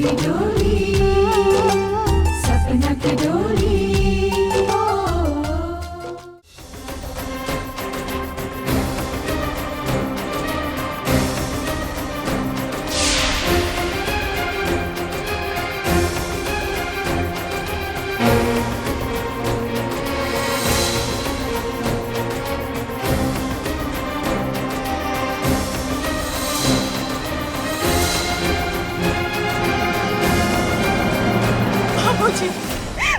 की डोली, सपना की डोली।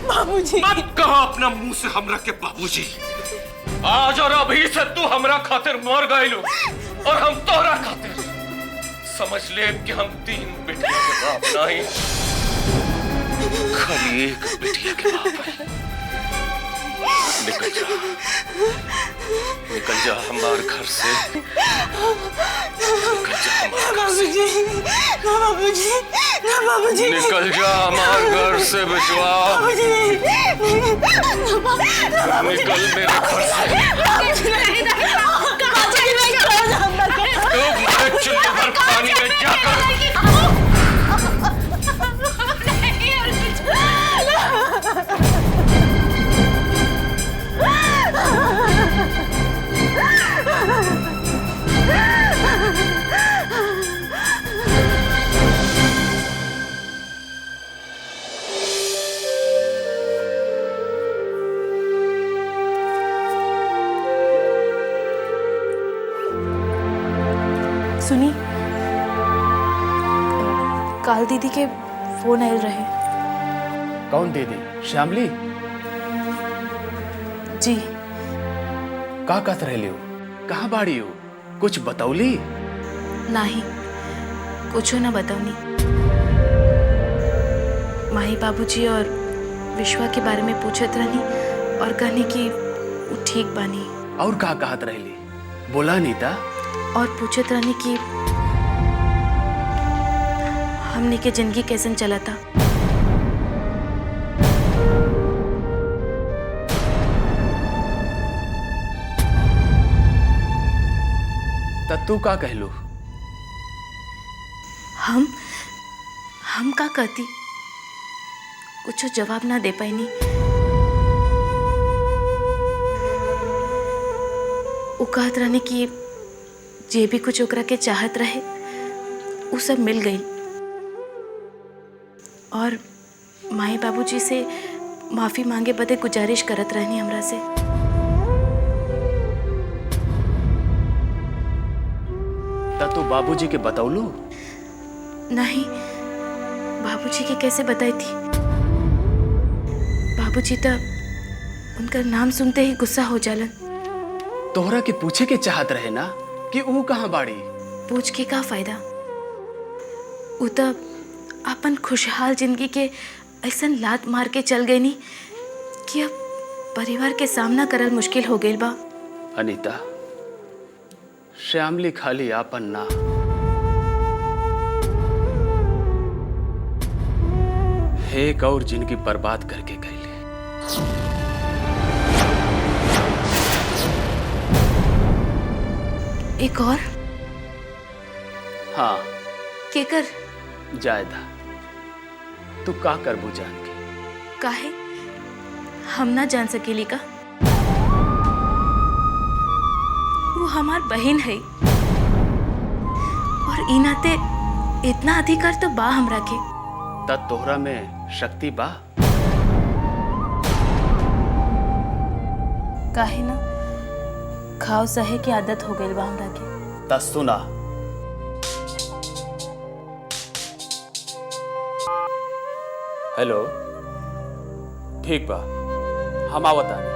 बाबूजी मत कहो अपना मुंह से हमरा के बाबूजी। आज और अभी से तू हमरा खातिर मर गइलू और हम तोहरा खातिर। समझ ले कि हम 3 बेटिया के बाप नहीं, खाली एक बेटिया के बाप है। निकल जा, निकल जा हमारे घर से, निकल जा हमारे घर से। बाबूजी, बाबूजी, निकल जा हमारे घर से बिचवा। निकल मेरे घर से। चुल्लू भर पानी में जाकर सुनी, काल दीदी के फोन आयल रहे। कौन दीदी? श्यामली? जी। का कहत रहे हो? कहाँ बाड़ी हो? कुछ बतौली? नहीं, कुछ न बताऊनी। माही बाबूजी और विश्वा के बारे में पूछत रहनी और कहनी कि वो ठीक बानी। और का कहत रहली? बोला नीता? और पूछत रहनी कि हमने के जिंदगी कैसन चला था। तू का कहलू? हम का कहती, कुछ जवाब ना दे पाई। वो कहत रहने कि जे भी कुछ ओकरा के चाहत रहे वो सब मिल गई और माई बाबूजी से माफी मांगे बदे गुजारिश करत रहनी हमरा से। तू बाबूजी के बतौलू? नहीं, बाबूजी के कैसे बताई थी। बाबूजी तो उनका नाम सुनते ही गुस्सा हो जालन। तोहरा के पूछे के चाहत रहे ना कि वो कहाँ बाड़ी? पूछ के का फायदा? वो तो अपन खुशहाल जिंदगी के ऐसा लात मार के चल गई नी कि अब परिवार के सामना करल मुश्किल हो गई बा। अनीता, श्यामली खाली आपन ना, एक और जिंदगी बर्बाद करके गई। एक और? हाँ। केकर? जायदा तू का करबू जान के? काहे हम ना जान सकेली का? वो हमार बहन है और इनाते इतना अधिकार तो बा हमरा के। तब तोहरा में शक्ति बा? काहे ना, खाओ सहे की आदत हो गई बा हमरा के। तब सुना, हेलो, ठीक बा, हम आवत आनी।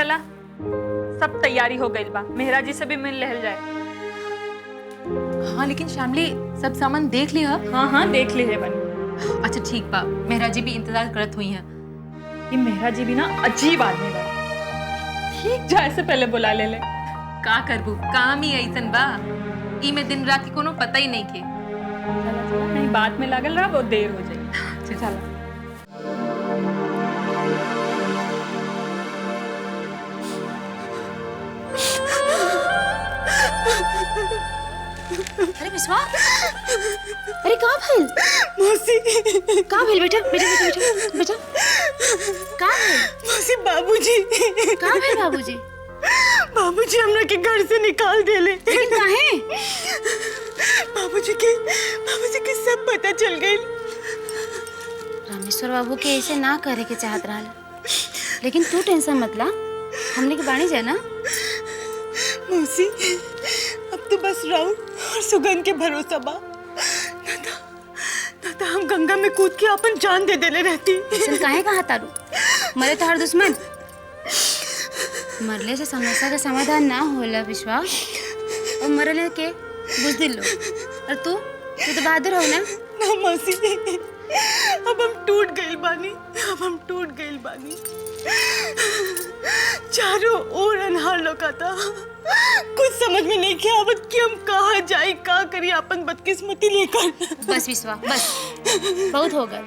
चला, सब तैयारी हो गई बा, मेहरा जी से भी मिल लहल जाए। हाँ लेकिन श्यामली सब सामान देख लिया? हाँ हाँ देख ली है बनी। अच्छा ठीक बा, मेहरा जी भी इंतजार करत हुई हैं। ये मेहरा जी भी ना अजीब आदमी बा, ठीक जाए से पहले बुला ले ले। का करबू, काम ही ऐसन बा, ई में दिन रात की कोनो पता ही नहीं के। चला चला, नहीं बात में लागल रहा, बहुत देर हो जाएगी। चला। अरे बिस्वा, अरे कहाँ भइल? मौसी कहाँ भइल? बेटा बेटा बेटा बेटा बेटा कहाँ भइल? मौसी बाबूजी कहाँ भइल बाबूजी? बाबूजी हमरा के घर से निकाल देले। लेकिन काहे? बाबूजी के सब पता चल गई। रामेश्वर बाबू के ऐसे ना करे के चाहत रहल, लेकिन तू टेंशन मत ला, हमने के बाणी जाए ना। मौसी अब तो बस राहुल और सुगंध के भरोसा बा, ना तो हम गंगा में कूद के अपन जान दे देले रहती। ऐसन काहे कहा तारू? मरे तो हर दुश्मन, मरले से समस्या का समाधान ना होला विश्वास, और मरले के बुजदिल लो। और तू तो बहादुर हो ना। ना मौसी, अब हम टूट गइल बानी, चारों ओर अनहार लौकाता, कुछ समझ में नहीं किया आवत कि हम कहाँ जाए, का करी अपन बदकिस्मती लेकर। बस विश्वा बस, बहुत हो गए।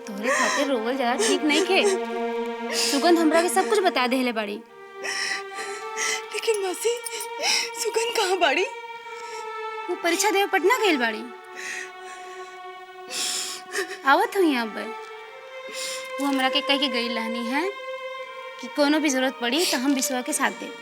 तोहरे खातिर रोवल ज्यादा ठीक नहीं खे। सुगंध हमरा के सब कुछ बता देले बाड़ी। लेकिन मौसी, सुगंध कहाँ बाड़ी? वो परीक्षा देवे पटना गइल बाड़ी। आवत हुई यहाँ पर, वो हमरा के कह के गई रहनी है कि कोनो भी जरूरत पड़ी तो हम विश्वा के साथ दे।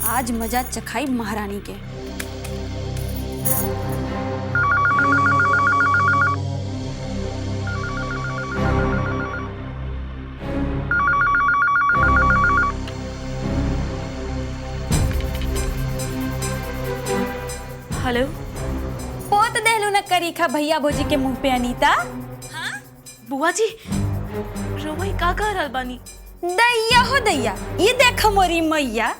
आज मजा चखाई महारानी के। हेलो, पोत देहलू न करीखा भैया भोजी के मुंह पे अनीता। हाँ? बुआ जी रोवई का कह रहल बानी? दैया हो दैया, ये देख मोरी मैया,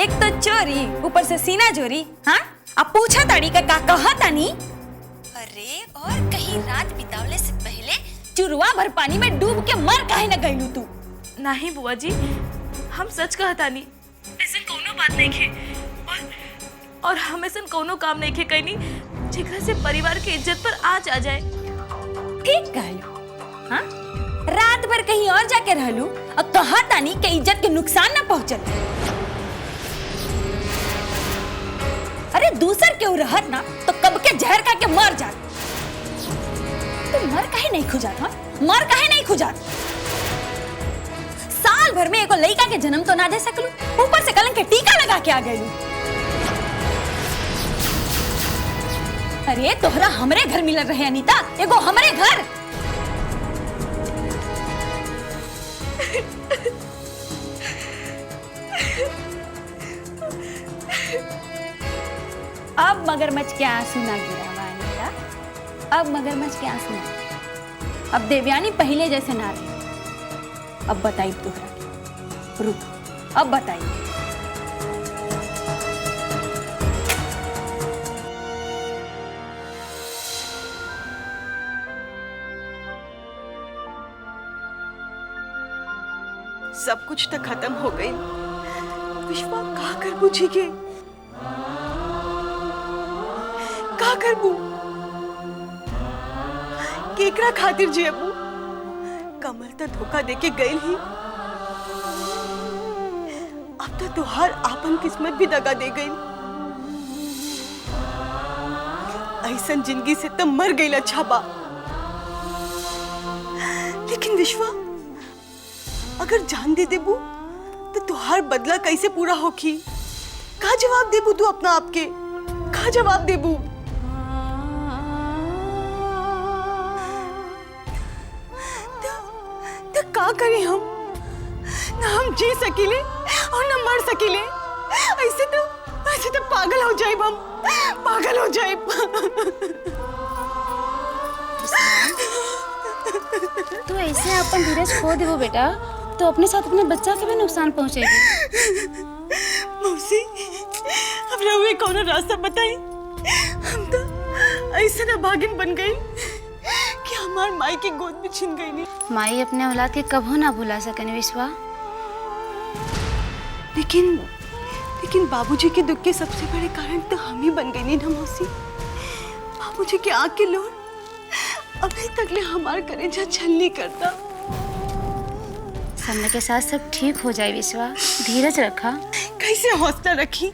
एक तो चोरी ऊपर से सीना चोरी। हाँ, अब पूछा ताड़ी का कहा तानी? अरे और कहीं रात बितावले से पहले चुरवा भर पानी में डूब के मर काहे न गईलू तू? नहीं बुआ जी, हम सच कहतानी, ऐसन कोनो बात नहीं खे, और हम ऐसन कोनो काम नहीं खे कईनी जेकरा से परिवार के इज्जत पर आँच आ जाए। ठीक कहलू। हाँ, रात भर कहीं और जाके रहलू और कहा तानी के इज्जत के नुकसान न पहुंचल। अरे दूसर क्यों रहत ना तो कब के जहर खा के मर जात। तू मर काहे नहीं खुजात? हाँ, मर काहे नहीं खुजात? साल भर में एगो लड़का के जन्म तो ना दे सकलू, ऊपर से कलंक के टीका लगा के आ गईलू। अरे तोहरा हमरे घर मिलल रहे अनीता, एगो हमरे घर। अब मगरमच्छ के आंसू ना गिरावा अनीता, अब मगरमच्छ के आंसू ना। अब देवयानी पहले जैसे ना रही। अब बताई तोहरा के, रुक अब बताई। सब कुछ तो खत्म हो गई। विश्वा का कर पूछेगे, का करबू? केकरा खातिर जियबू? कमल तो धोखा देके गई ही, अब तो तुहार आपन किस्मत भी दगा दे गई। ऐसन जिंदगी से तो मर गई अच्छा बा। लेकिन विश्वा अगर जान दे देबू तो तुहार बदला कैसे पूरा होगी? का जवाब देबू तू अपना आपके? का जवाब देबू? तो का करें हम? ना हम जी सकीले और ना मर सकीले। ऐसे तो पागल हो जाए, हम पागल हो जाए। तो ऐसे अपन धीरज खो देवो बेटा, तो अपने साथ अपने बच्चा के भी नुकसान पहुंचेगी। मौसी अब रहुए कौन रास्ता बताई? हम तो ऐसे ना भागिन बन गई कि हमार माई की गोद में छिन गई। नहीं माई अपने औलाद के कभो ना भुला सकने विश्वा। लेकिन बाबूजी के दुख के सबसे बड़े कारण तो हम ही बन गई। नहीं ना मौसी, बाबूजी के आँख के लोर अभी तक ले हमार कलेजा छलनी करता। समय के साथ सब ठीक हो जाए विश्वा, धीरज रखा। कैसे हौसला रखी,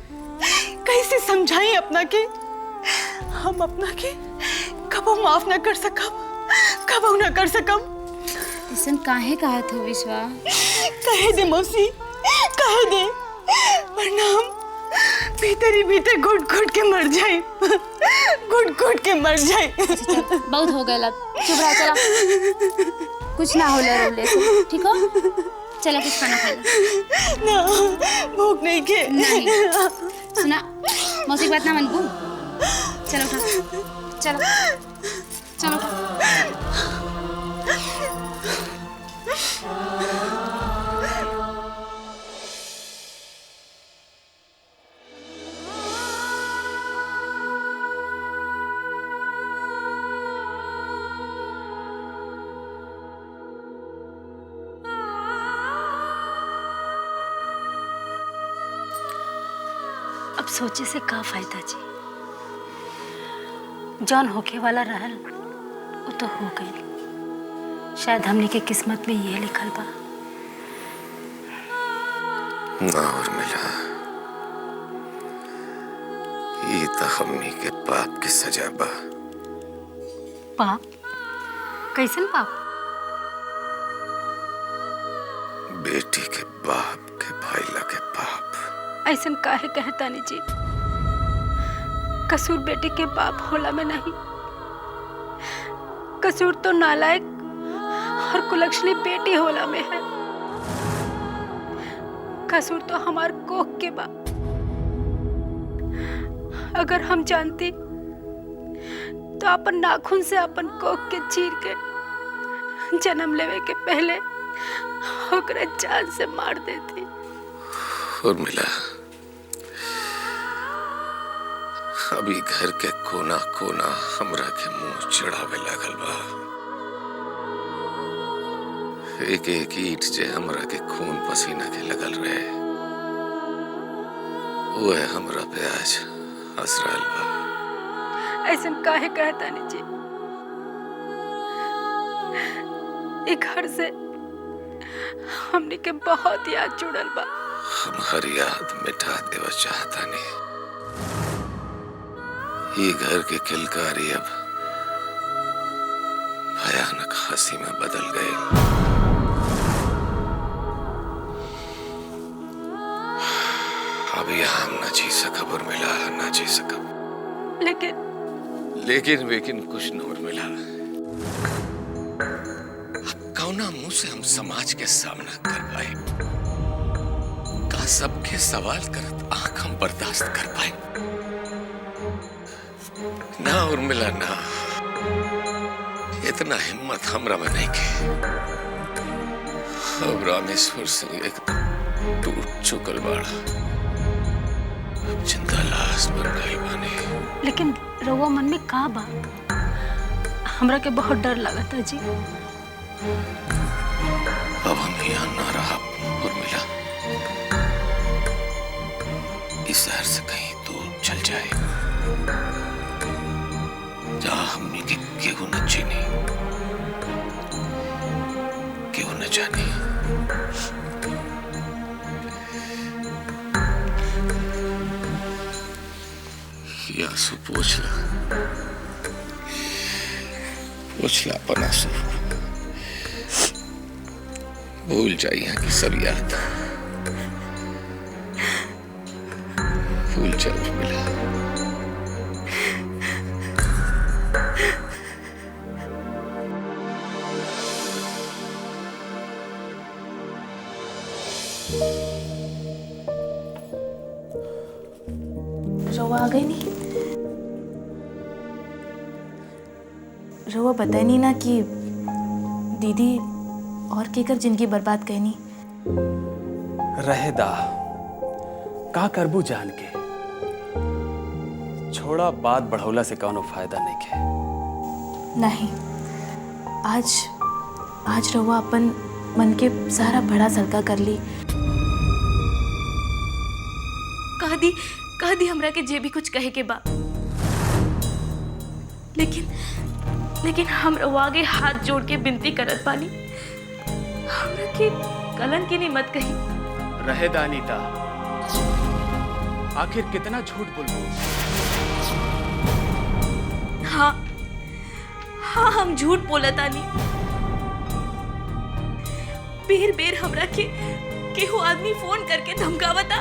कैसे समझाई अपना के? हम अपना के कबो माफ ना कर सकब, कबो ना कर सकब। ऐसन काहे कहत हो विश्वा? कहे दे मौसी, कहे दे, वरना हम भीतर ही भीतर घुट घुट के मर जाए, घुट घुट के मर जाए। चल, बहुत हो गया, चुप रहा, चला कुछ ना हो ले से, ठीक हो? चला कुछ खाना खा ले। ना भूख नहीं के। नहीं सुना, मौसी की बात ना मन को। चलो उठा, चलो चलो उठा। अब सोचे से का फायदा जी? जौन होके वाला रहल वो तो हो गई। शायद हमने के किस्मत में ये लिखल बा। ना और मिला, ये तो हमनी के पाप की सजा बा। पाप? कैसन पाप? बेटी के बाप के भाईला के पाप। ऐसन काहे कहतानी जी? कसूर बेटी के बाप होला में नहीं, कसूर तो नालायक और कुलक्षणी बेटी होला में है। कसूर तो हमार कोख के बा। अगर हम जानती तो अपन नाखून से अपन कोख के चीर के जन्म लेवे के पहले ओकरे जान से मार देती। और मिला, अभी घर के कोना कोना हमरा के मुंह चढ़ावे लागल बा। एक एक ईंट जे हमरा के खून पसीना के लगल रहे, वो है हमरा पे आज हंस रहल बा। ऐसन काहे कहतानी जी? एक घर से हमने के बहुत याद जुड़ल बा। हम हर याद मिटा देवा चाहता नहीं। ये घर के किलकारी अब भयानक हंसी में बदल गए। अब यहाँ हम न जी सकब और मिला न जी सकब। लेकिन कुछ न और मिला। अब कौना मुंह से हम समाज के सामना कर पाए? का सबके सवाल करत आंख हम बर्दाश्त कर पाए? ना और मिला ना, इतना हिम्मत हमरा में नहीं के। अब रामेश्वर सिंह एकदम टूट चुकल बाड़ा, अब जिंदा लाश बन गई बाने। लेकिन रउआ मन में का बा? हमरा के बहुत डर लगता जी। अब हम यहाँ ना रहा और मिला, इस शहर से कहीं दूर चल जाए, जहाँ हमने के केहू न चीनी, केहू न जाने। ये आंसू पूछ ला अपन आंसू। भूल जाइए यहाँ की सब याद, भूल जाओ मिला। रवा आ गई नहीं? रवा बताई नहीं ना कि दीदी और केकर जिंदगी बर्बाद कहनी। रहेदा का करबू जान के, छोड़ा बात बढ़ौला से कौनो फायदा नहीं के। नहीं, आज रवा अपन मन के सारा बड़ा सल्का कर ली। कह दी हमरा के जे भी कुछ कहे के बा, लेकिन हम रवा आगे हाथ जोड़ के विनती करत पानी, हमरा के कलंक की नहीं मत कही। रहेदा अनीता, आखिर कितना झूठ बोलबू? हाँ, हम झूठ बोलतानी। बेर हमरा के केहू आदमी फोन करके धमकावता।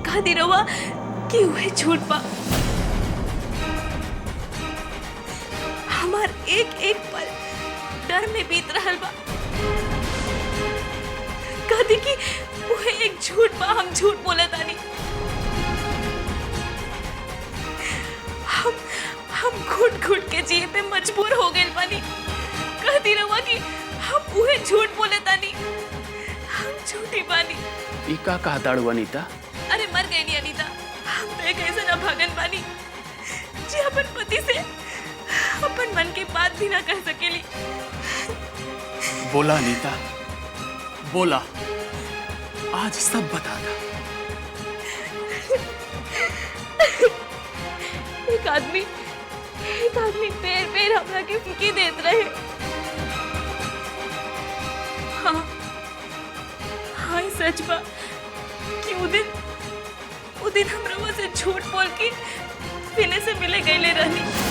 कह दी रवा कि वह झूठ बा। हमार एक पल डर में बीत रहल बा। कह दी कि वह एक झूठ बा, हम झूठ बोलतानी। हम घुट के जिए पे मजबूर हो गए बानी। कह दी रवा कि हम उहे झूठ बोलतानी, हम झूठी बानी। ई का कहा दाड़ू अनीता? अरे मर गई नहीं अनीता, हम तो एक ऐसा ना भागन बानी जी अपन पति से अपन मन की बात भी ना कह सकेली। बोला अनीता, बोला, आज सब बता दा। एक आदमी पैर हमरा के फुकी देत रहे। हाँ सच बा कि वो दिन हमरा से झूठ बोल के सीने से मिले गए रहनी।